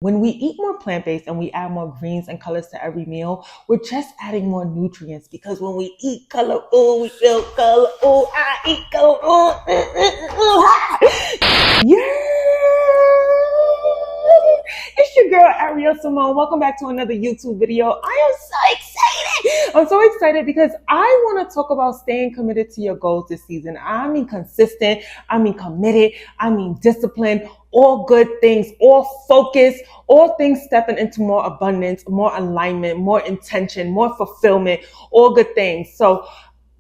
When we eat more plant-based and we add more greens and colors to every meal, we're just adding more nutrients, because when we eat color, oh, we feel color, oh, I eat color, oh, yeah. It's your girl, Ariel Simone. Welcome back to another YouTube video. I am so excited. I'm so excited because I want to talk about staying committed to your goals this season. I mean consistent, I mean committed, I mean disciplined, all good things, all focus, all things stepping into more abundance, more alignment, more intention, more fulfillment, all good things. So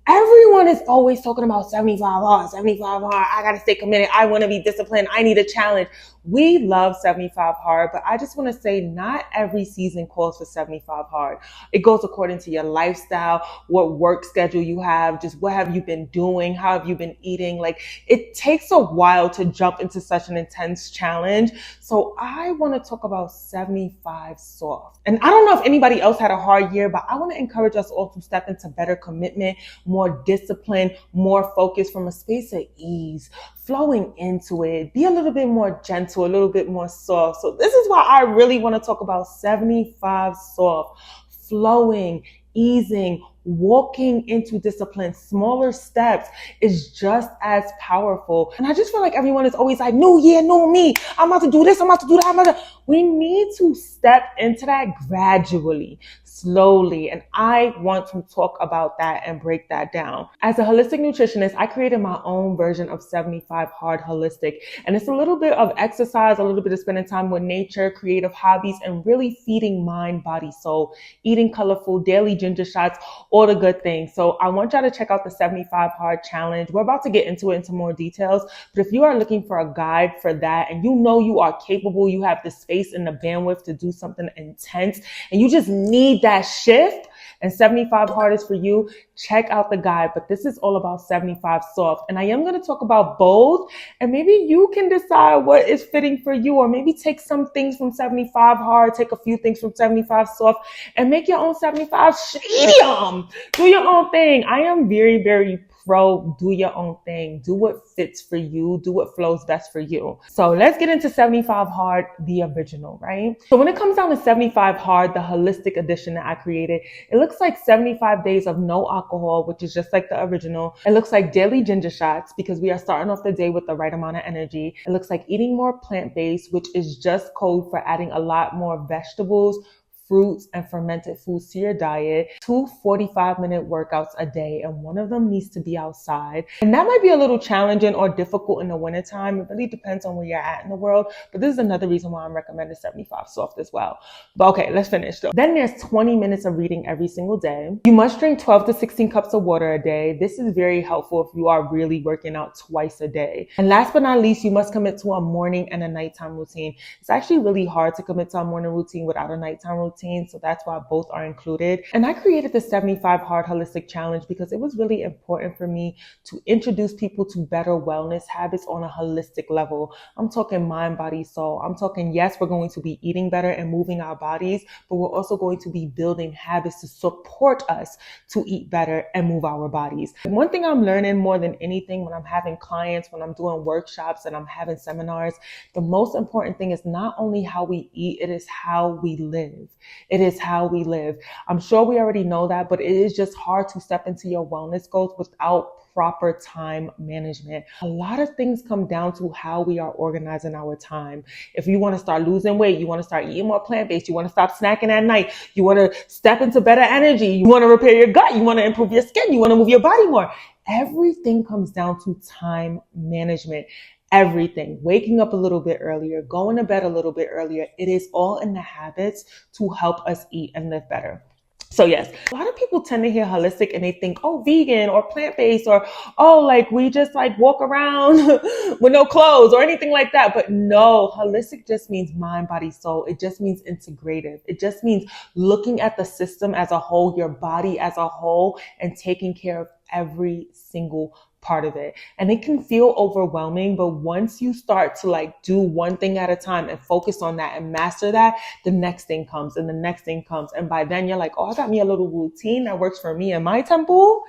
everyone is always talking about 75 hard, 75 hard. I got to stay committed. I want to be disciplined. I need a challenge. We love 75 hard, but I just want to say not every season calls for 75 hard. It goes according to your lifestyle, what work schedule you have, just what have you been doing? How have you been eating? Like, it takes a while to jump into such an intense challenge. So I want to talk about 75 soft. And I don't know if anybody else had a hard year, but I want to encourage us all to step into better commitment, more discipline, more focus from a space of ease, flowing into it, be a little bit more gentle, a little bit more soft. So this is why I really want to talk about 75 soft, flowing, easing, walking into discipline. Smaller steps is just as powerful. And I just feel like everyone is always like, new year, new me. I'm about to do this. I'm about to do that. We need to step into that gradually, slowly. And I want to talk about that and break that down. As a holistic nutritionist, I created my own version of 75 Hard Holistic. And it's a little bit of exercise, a little bit of spending time with nature, creative hobbies, and really feeding mind, body, soul, eating colorful, daily ginger shots, all the good things. So I want y'all to check out the 75 Hard Challenge. We're about to get into more details, but if you are looking for a guide for that and you know you are capable, you have the space and the bandwidth to do something intense, and you just need that shift, and 75 hard is for you, check out the guide. But this is all about 75 soft. And I am going to talk about both, and maybe you can decide what is fitting for you, or maybe take some things from 75 hard, take a few things from 75 soft, and make your own 75 medium. Do your own thing. I am very, very pro do your own thing. Do what fits for you. Do what flows best for you. So let's get into 75 hard, the original, right? So when it comes down to 75 hard, the holistic edition that I created, it looks like 75 days of no alcohol, which is just like the original. It looks like daily ginger shots, because we are starting off the day with the right amount of energy. It looks like eating more plant-based, which is just code for adding a lot more vegetables, fruits, and fermented foods to your diet, 2 45-minute workouts a day, and one of them needs to be outside. And that might be a little challenging or difficult in the wintertime. It really depends on where you're at in the world, but this is another reason why I'm recommending 75 soft as well. But okay, let's finish though. Then there's 20 minutes of reading every single day. You must drink 12 to 16 cups of water a day. This is very helpful if you are really working out twice a day. And last but not least, you must commit to a morning and a nighttime routine. It's actually really hard to commit to a morning routine without a nighttime routine. So that's why both are included. And I created the 75 Hard Holistic Challenge because it was really important for me to introduce people to better wellness habits on a holistic level. I'm talking mind, body, soul. I'm talking, yes, we're going to be eating better and moving our bodies, but we're also going to be building habits to support us to eat better and move our bodies. And one thing I'm learning more than anything when I'm having clients, when I'm doing workshops and I'm having seminars, the most important thing is not only how we eat, it is how we live. It is how we live. I'm sure we already know that, but it is just hard to step into your wellness goals without proper time management. A lot of things come down to how we are organizing our time. If you want to start losing weight, you want to start eating more plant-based, you want to stop snacking at night, you want to step into better energy, you want to repair your gut, you want to improve your skin, you want to move your body more. Everything comes down to time management. Everything. Waking up a little bit earlier, going to bed a little bit earlier. It is all in the habits to help us eat and live better. So yes, a lot of people tend to hear holistic and they think, oh, vegan or plant-based, or, oh, like we just like walk around with no clothes or anything like that. But no, holistic just means mind, body, soul. It just means integrative. It just means looking at the system as a whole, your body as a whole, and taking care of every single part of it. And it can feel overwhelming, but once you start to like do one thing at a time and focus on that and master that, the next thing comes and the next thing comes. And by then you're like, oh, I got me a little routine that works for me and my temple.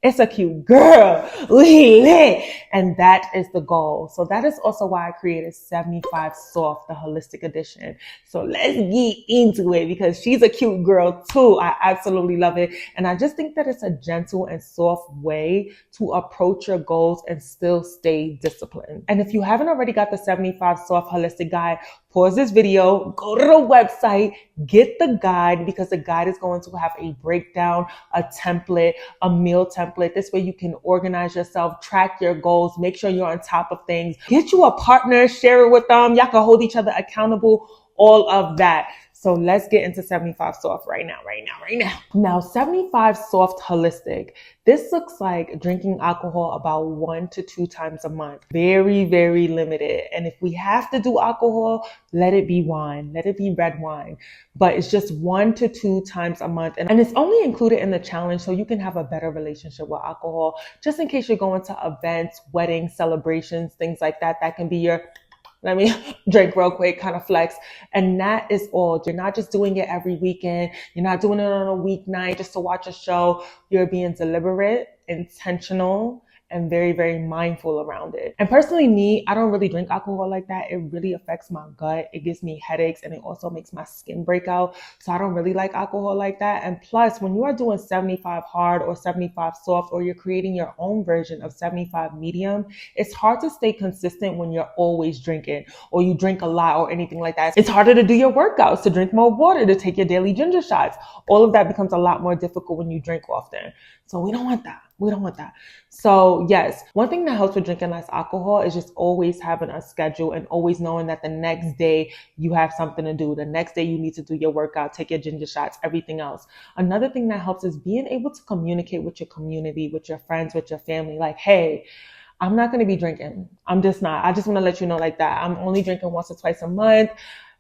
It's a cute girl. We lit. And that is the goal. So that is also why I created 75 Soft, the holistic edition. So let's get into it because she's a cute girl too. I absolutely love it. And I just think that it's a gentle and soft way to approach your goals and still stay disciplined. And if you haven't already got the 75 Soft holistic guide, pause this video, go to the website, get the guide because the guide is going to have a breakdown, a template, a meal template. This way you can organize yourself, track your goals, make sure you're on top of things, get you a partner, share it with them. Y'all can hold each other accountable, all of that. So let's get into 75 Soft right now. Now, 75 Soft holistic. This looks like drinking alcohol about 1 to 2 times a month. Very, very limited. And if we have to do alcohol, let it be wine. Let it be red wine. But it's just 1 to 2 times a month. And it's only included in the challenge so you can have a better relationship with alcohol. Just in case you're going to events, weddings, celebrations, things like that. That can be your let me drink real quick, kind of flex. And that is all. You're not just doing it every weekend. You're not doing it on a weeknight just to watch a show. You're being deliberate, intentional, and very, very mindful around it. And personally, me, I don't really drink alcohol like that. It really affects my gut. It gives me headaches and it also makes my skin break out. So I don't really like alcohol like that. And plus, when you are doing 75 hard or 75 soft, or you're creating your own version of 75 medium, it's hard to stay consistent when you're always drinking or you drink a lot or anything like that. It's harder to do your workouts, to drink more water, to take your daily ginger shots. All of that becomes a lot more difficult when you drink often. So we don't want that. We don't want that. So yes, one thing that helps with drinking less alcohol is just always having a schedule and always knowing that the next day you have something to do. The next day you need to do your workout, take your ginger shots, everything else. Another thing that helps is being able to communicate with your community, with your friends, with your family. Like, hey, I'm not going to be drinking. I'm just not. I just want to let you know like that. I'm only drinking once or twice a month.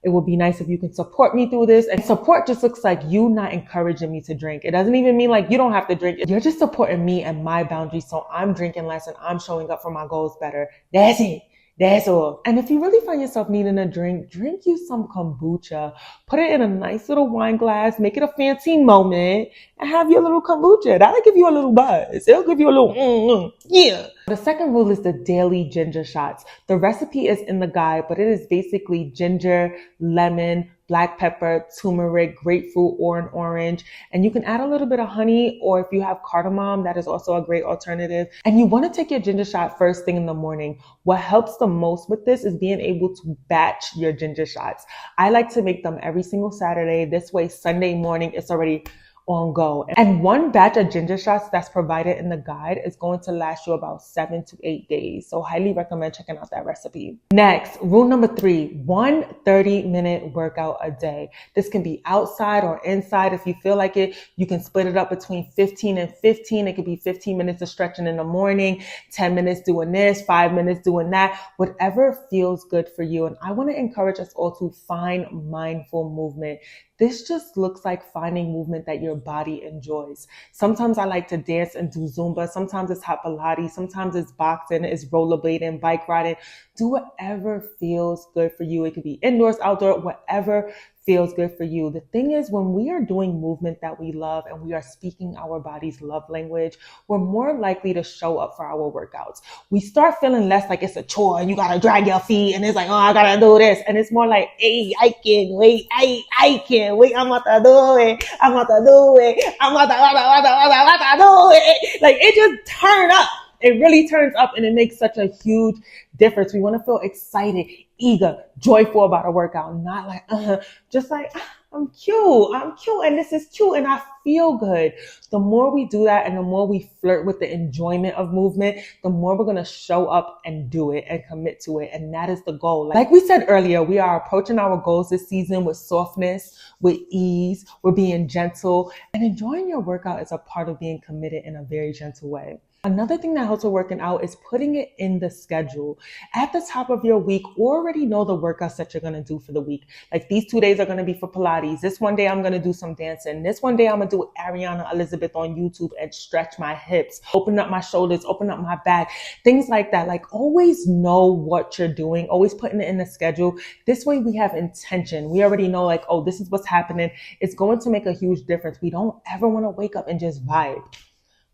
It would be nice if you can support me through this. And support just looks like you not encouraging me to drink. It doesn't even mean like you don't have to drink. You're just supporting me and my boundaries. So I'm drinking less and I'm showing up for my goals better. That's it. That's all. And if you really find yourself needing a drink you some kombucha. Put it in a nice little wine glass. Make it a fancy moment and have your little kombucha. That'll give you a little buzz. It'll give you a little, yeah. The second rule is the daily ginger shots. The recipe is in the guide, but it is basically ginger, lemon, black pepper, turmeric, grapefruit, or an orange. And you can add a little bit of honey, or if you have cardamom, that is also a great alternative. And you want to take your ginger shot first thing in the morning. What helps the most with this is being able to batch your ginger shots. I like to make them every single Saturday. This way, Sunday morning, it's already on go. And one batch of ginger shots that's provided in the guide is going to last you about 7 to 8 days. So highly recommend checking out that recipe. Next, rule number 3, 1 30-minute workout a day. This can be outside or inside. If you feel like it, you can split it up between 15 and 15. It could be 15 minutes of stretching in the morning, 10 minutes doing this, 5 minutes doing that, whatever feels good for you. And I want to encourage us all to find mindful movement. This just looks like finding movement that your body enjoys. Sometimes I like to dance and do Zumba. Sometimes it's hot Pilates. Sometimes it's boxing, it's rollerblading, bike riding. Do whatever feels good for you. It could be indoors, outdoor, whatever feels good for you. The thing is, when we are doing movement that we love and we are speaking our body's love language, we're more likely to show up for our workouts. We start feeling less like it's a chore and you gotta drag your feet and it's like, oh, I gotta do this. And it's more like, hey, I can't wait. I can't wait. I'm about to do it. I'm about to do it. I'm about to do it. Like, it just turn up. It really turns up and it makes such a huge difference. We want to feel excited, eager, joyful about a workout, not like, just like, I'm cute, and this is cute, and I feel good. The more we do that and the more we flirt with the enjoyment of movement, the more we're going to show up and do it and commit to it. And that is the goal. Like we said earlier, we are approaching our goals this season with softness, with ease. We're being gentle, and enjoying your workout is a part of being committed in a very gentle way. Another thing that helps with working out is putting it in the schedule. At the top of your week, already know the workouts that you're going to do for the week. Like, these 2 days are going to be for Pilates. This one day I'm going to do some dancing. This one day I'm going to do Ariana Elizabeth on YouTube and stretch my hips, open up my shoulders, open up my back, things like that. Like, always know what you're doing, always putting it in the schedule. This way we have intention. We already know, like, oh, this is what's happening. It's going to make a huge difference. We don't ever want to wake up and just vibe.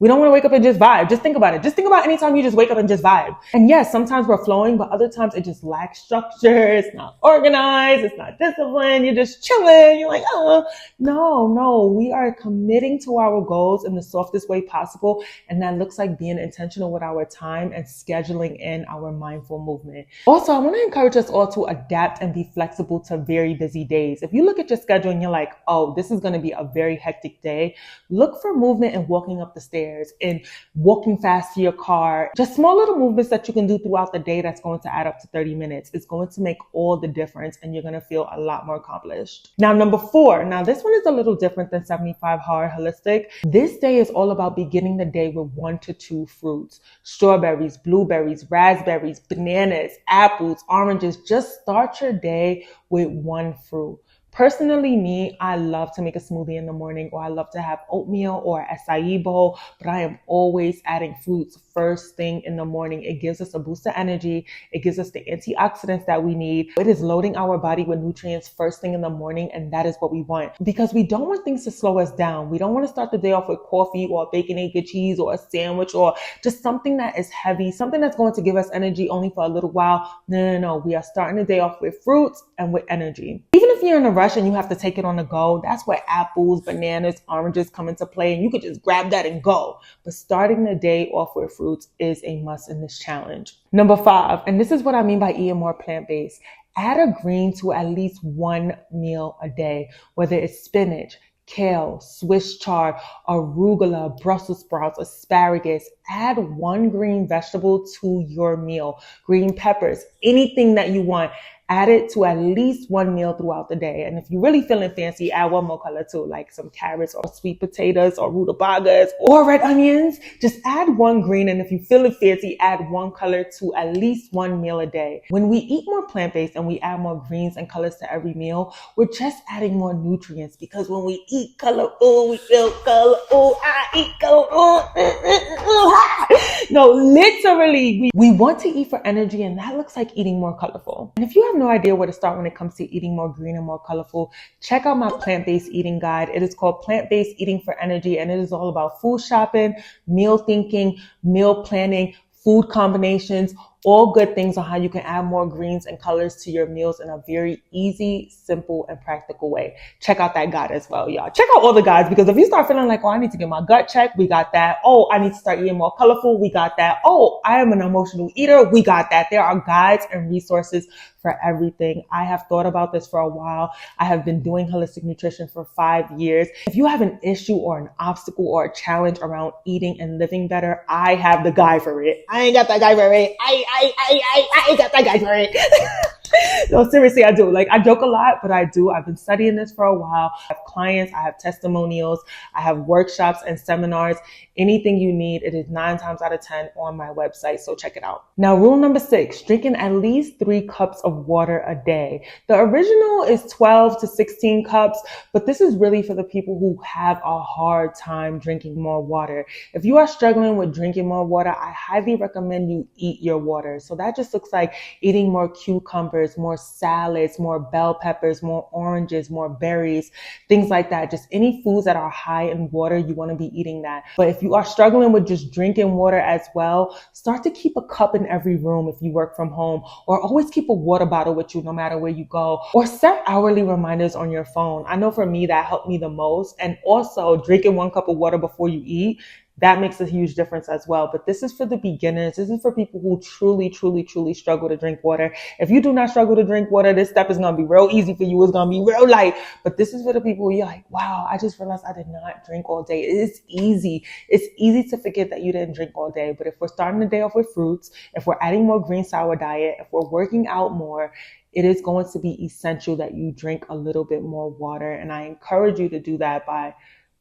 We don't want to wake up and just vibe. Just think about it. Just think about any time you just wake up and just vibe. And yes, sometimes we're flowing, but other times it just lacks structure. It's not organized. It's not disciplined. You're just chilling. You're like, oh, no. We are committing to our goals in the softest way possible. And that looks like being intentional with our time and scheduling in our mindful movement. Also, I want to encourage us all to adapt and be flexible to very busy days. If you look at your schedule and you're like, oh, this is going to be a very hectic day, look for movement and walking up the stairs and walking fast to your car. Just small little movements that you can do throughout the day that's going to add up to 30 minutes. It's going to make all the difference and you're going to feel a lot more accomplished. Now, number 4. Now, this one is a little different than 75 Hard Holistic. This day is all about beginning the day with 1 to 2 fruits. Strawberries, blueberries, raspberries, bananas, apples, oranges. Just start your day with 1 fruit. Personally, me, I love to make a smoothie in the morning, or I love to have oatmeal or acai bowl, but I am always adding fruits first thing in the morning. It gives us a boost of energy. It gives us the antioxidants that we need. It is loading our body with nutrients first thing in the morning, and that is what we want because we don't want things to slow us down. We don't want to start the day off with coffee or bacon, egg, and cheese or a sandwich or just something that is heavy, something that's going to give us energy only for a little while. No. We are starting the day off with fruits and with energy. Even if you're in a rush and you have to take it on the go, that's where apples, bananas, oranges come into play, and you could just grab that and go. But starting the day off with fruits is a must in this challenge. Number 5, and this is what I mean by eating more plant-based. Add a green to at least 1 meal a day, whether it's spinach, kale, Swiss chard, arugula, Brussels sprouts, asparagus. Add 1 green vegetable to your meal. Green peppers, anything that you want. Add it to at least 1 meal throughout the day. And if you're really feeling fancy, add 1 more color too, like some carrots or sweet potatoes or rutabagas or red onions. Just add 1 green. And if you're feeling fancy, add 1 color to at least 1 meal a day. When we eat more plant-based and we add more greens and colors to every meal, we're just adding more nutrients, because when we eat color, we feel color. I eat color. No, literally, we want to eat for energy, and that looks like eating more colorful. And if you have no idea where to start when it comes to eating more green and more colorful, check out my plant-based eating guide. It is called Plant-Based Eating for Energy, and it is all about food shopping, meal thinking, meal planning, food combinations, all good things on how you can add more greens and colors to your meals in a very easy, simple, and practical way. Check out that guide as well, y'all. Check out all the guides, because if you start feeling like, oh, I need to get my gut checked, we got that. Oh, I need to start eating more colorful, we got that. Oh, I am an emotional eater, we got that. There are guides and resources for everything. I have thought about this for a while. I have been doing holistic nutrition for 5 years. If you have an issue or an obstacle or a challenge around eating and living better, I have the guide for it. I ain't got that guide for it. I ain't got that guide for it. No, seriously, I do. Like, I joke a lot, but I do. I've been studying this for a while. I have clients, I have testimonials, I have workshops and seminars. Anything you need, it is 9 times out of 10 on my website. So check it out. Now, rule number 6, drinking at least 3 cups of water a day. The original is 12 to 16 cups, but this is really for the people who have a hard time drinking more water. If you are struggling with drinking more water, I highly recommend you eat your water. So that just looks like eating more cucumbers, more salads, more bell peppers, more oranges, more berries, things like that. Just any foods that are high in water, you want to be eating that. But if you are struggling with just drinking water as well, start to keep a cup in every room if you work from home, or always keep a water bottle with you no matter where you go, or set hourly reminders on your phone. I know for me, that helped me the most. And also drinking 1 cup of water before you eat, that makes a huge difference as well. But this is for the beginners. This is for people who truly struggle to drink water. If you do not struggle to drink water, this step is going to be real easy for you. It's going to be real light. But this is for the people who you're like, wow, I just realized I did not drink all day. It's easy. It's easy to forget that you didn't drink all day. But if we're starting the day off with fruits, if we're adding more greens to our diet, if we're working out more, it is going to be essential that you drink a little bit more water. And I encourage you to do that by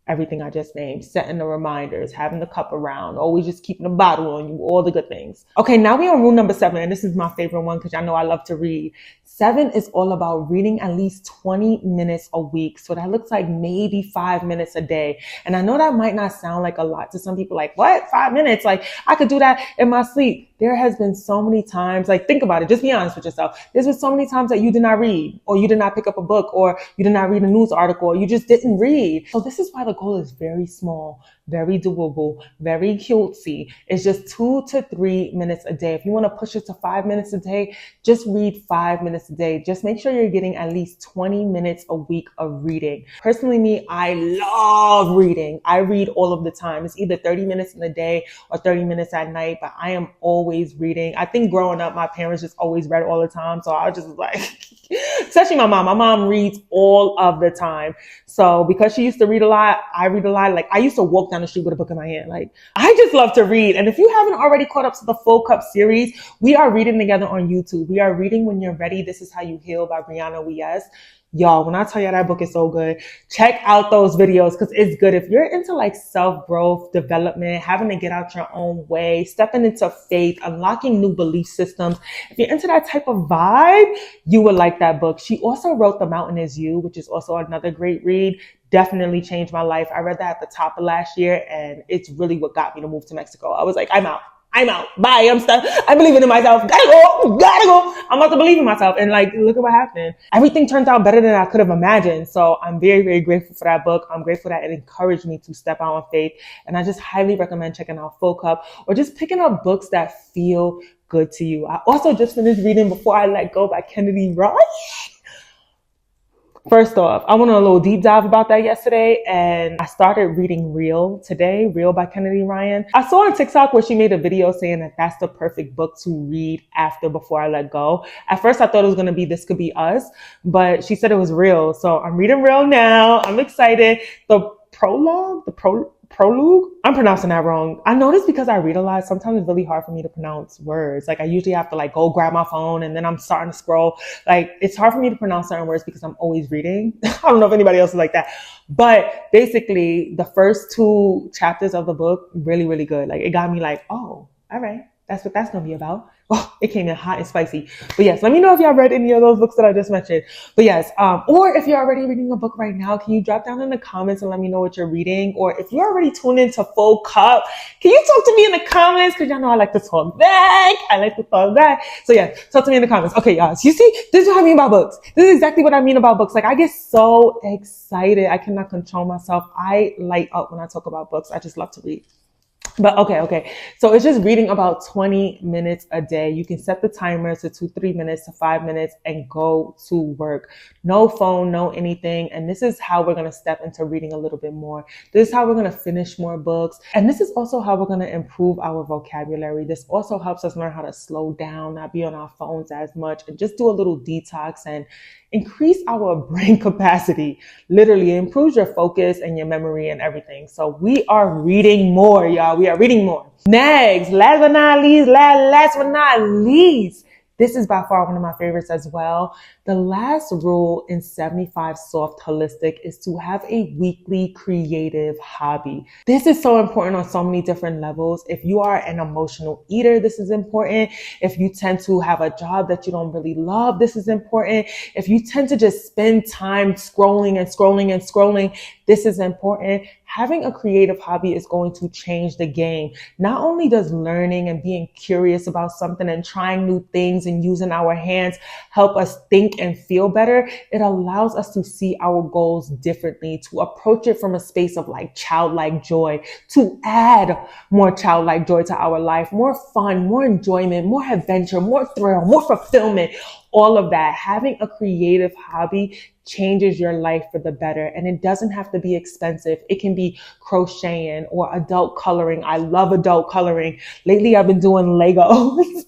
everything I just named, setting the reminders, having the cup around, always just keeping the bottle on you, all the good things. Okay, now we're on rule number 7, and this is my favorite one because I know I love to read. 7 is all about reading at least 20 minutes a week. So that looks like maybe 5 minutes a day. And I know that might not sound like a lot to some people, like, what? 5 minutes? Like, I could do that in my sleep. There has been so many times, like, think about it, just be honest with yourself. There's been so many times that you did not read, or you did not pick up a book, or you did not read a news article, or you just didn't read. So this is why the goal is very small. very doable, very cutesy. It's just 2 to 3 minutes a day. If you want to push it to 5 minutes a day, just read 5 minutes a day. Just make sure you're getting at least 20 minutes a week of reading. Personally, me, I love reading. I read all of the time. It's either 30 minutes in the day or 30 minutes at night, but I am always reading. I think growing up, my parents just always read all the time. So I just was like, especially my mom. My mom reads all of the time. So because she used to read a lot, I read a lot. Like I used to walk down the street with a book in my hand. Like I just love to read. And if you haven't already caught up to the Full Cup series, we are reading together on YouTube. We are reading When You're Ready, This Is How You Heal by Brianna Wies. Y'all, when I tell you that book is so good, check out those videos because it's good. If you're into like self-growth, development, having to get out your own way, stepping into faith, unlocking new belief systems, if you're into that type of vibe, you would like that book. She also wrote The Mountain Is You, which is also another great read. Definitely changed my life. I read that at the top of last year and it's really what got me to move to Mexico. I was like, I'm out. Bye. I'm stuck. I'm believing in myself. Gotta go. I'm about to believe in myself. And like, look at what happened. Everything turned out better than I could have imagined. So I'm very, very grateful for that book. I'm grateful that it encouraged me to step out on faith. And I just highly recommend checking out Full Cup or just picking up books that feel good to you. I also just finished reading Before I Let Go by Kennedy Ryan. First off, I went on a little deep dive about that yesterday and I started reading Real today, Real by Kennedy Ryan. I saw on TikTok where she made a video saying that that's the perfect book to read after Before I Let Go. At first I thought it was going to be This Could Be Us, but she said it was Real. So I'm reading Real now. I'm excited. The prologue, I'm pronouncing that wrong. I noticed because I read a lot, sometimes it's really hard for me to pronounce words. Like I usually have to like go grab my phone and then I'm starting to scroll. Like it's hard for me to pronounce certain words because I'm always reading. I don't know if anybody else is like that, but basically the first 2 chapters of the book, really, really good. Like it got me like, oh, all right. That's what that's going to be about. Oh, it came in hot and spicy. But yes, let me know if y'all read any of those books that I just mentioned. But yes, or if you're already reading a book right now, can you drop down in the comments and let me know what you're reading? Or if you're already tuned into Full Cup, can you talk to me in the comments? Because y'all know I like to talk back. So yeah, talk to me in the comments. Okay, y'all. So you see, this is what I mean about books. This is exactly what I mean about books. Like I get so excited. I cannot control myself. I light up when I talk about books. I just love to read. But okay. So it's just reading about 20 minutes a day. You can set the timer to 2-3 minutes to 5 minutes and go to work. No phone, no anything. And this is how we're going to step into reading a little bit more. This is how we're going to finish more books. And this is also how we're going to improve our vocabulary. This also helps us learn how to slow down, not be on our phones as much, and just do a little detox and increase our brain capacity. Literally improves your focus and your memory and everything. So we are reading more, y'all. We are reading more. Next, last but not least, this is by far one of my favorites as well. The last rule in 75 Soft Holistic is to have a weekly creative hobby. This is so important on so many different levels. If you are an emotional eater, this is important. If you tend to have a job that you don't really love, this is important. If you tend to just spend time scrolling, this is important. Having a creative hobby is going to change the game. Not only does learning and being curious about something and trying new things and using our hands help us think and feel better, it allows us to see our goals differently, to approach it from a space of like childlike joy, to add more childlike joy to our life, more fun, more enjoyment, more adventure, more thrill, more fulfillment. All of that. Having a creative hobby changes your life for the better. And it doesn't have to be expensive. It can be crocheting or adult coloring. I love adult coloring. Lately, I've been doing Legos.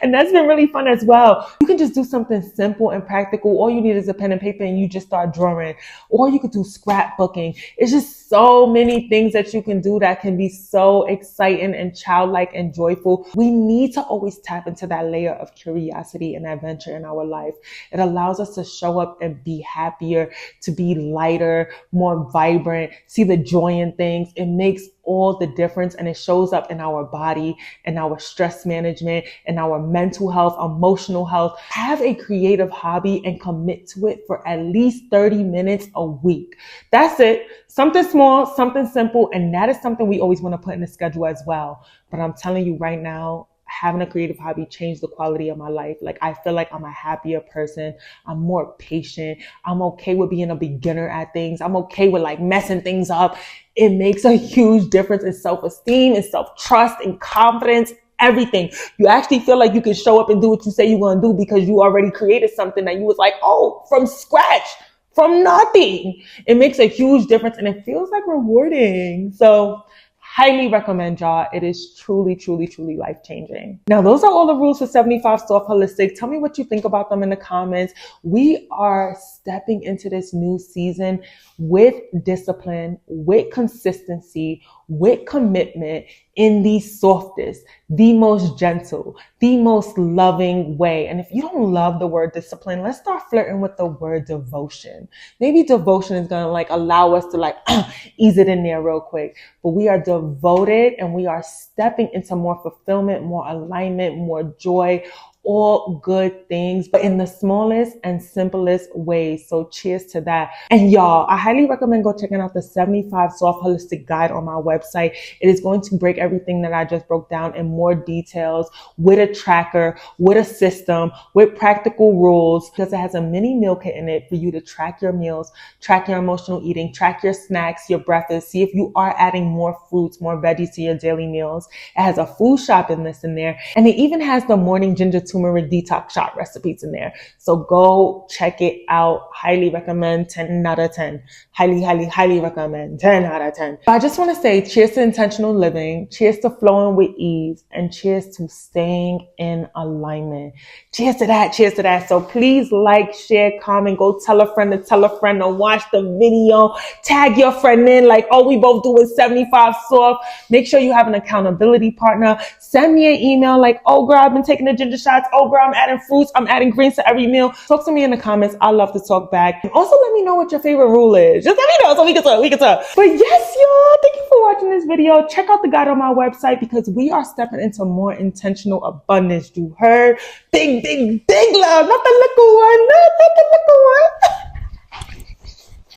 And that's been really fun as well. You can just do something simple and practical. All you need is a pen and paper and you just start drawing. Or you could do scrapbooking. It's just so many things that you can do that can be so exciting and childlike and joyful. We need to always tap into that layer of curiosity and adventure in our life. It allows us to show up and be happier, to be lighter, more vibrant, see the joy in things. It makes all the difference, and it shows up in our body and our stress management and our mental health, emotional health. Have a creative hobby and commit to it for at least 30 minutes a week. That's it. Something small, something simple, and that is something we always want to put in the schedule as well. But I'm telling you right now, having a creative hobby changed the quality of my life. Like, I feel like I'm a happier person. I'm more patient. I'm okay with being a beginner at things. I'm okay with like messing things up. It makes a huge difference in self-esteem and self-trust and confidence, everything. You actually feel like you can show up and do what you say you're going to do because you already created something that you was like, oh, from scratch, from nothing. It makes a huge difference and it feels like rewarding. So highly recommend, y'all. It is truly, truly, truly life-changing. Now, those are all the rules for 75 Soft Holistic. Tell me what you think about them in the comments. We are stepping into this new season with discipline, with consistency, with commitment in the softest, the most gentle, the most loving way. And if you don't love the word discipline, let's start flirting with the word devotion. Maybe devotion is going to like allow us to like ease it in there real quick. But we are devoted and we are stepping into more fulfillment, more alignment, more joy, all good things, but in the smallest and simplest ways. So cheers to that. And y'all, I highly recommend go checking out the 75 Soft Holistic Guide on my website. It is going to break everything that I just broke down in more details with a tracker, with a system, with practical rules, because it has a mini meal kit in it for you to track your meals, track your emotional eating, track your snacks, your breakfast, see if you are adding more fruits, more veggies to your daily meals. It has a food shopping list in there, and it even has the morning ginger turmeric detox shot recipes in there. So go check it out. Highly recommend. 10 out of 10. Highly, highly, highly recommend. 10 out of 10. I just want to say cheers to intentional living, cheers to flowing with ease, and cheers to staying in alignment. Cheers to that. Cheers to that. So please like, share, comment, go tell a friend to watch the video, tag your friend in like, oh, we both doing 75 Soft. Make sure you have an accountability partner. Send me an email like, oh girl, I've been taking the ginger shots. Oh girl, I'm adding fruits. I'm adding greens to every meal. Talk to me in the comments. I love to talk back. And also let me know what your favorite rule is. Just let me know so we can talk. But yes, y'all, thank you for watching this video. Check out the guide on my website because we are stepping into more intentional abundance. You heard? Big, big, big love. Not the little one. Not the little one.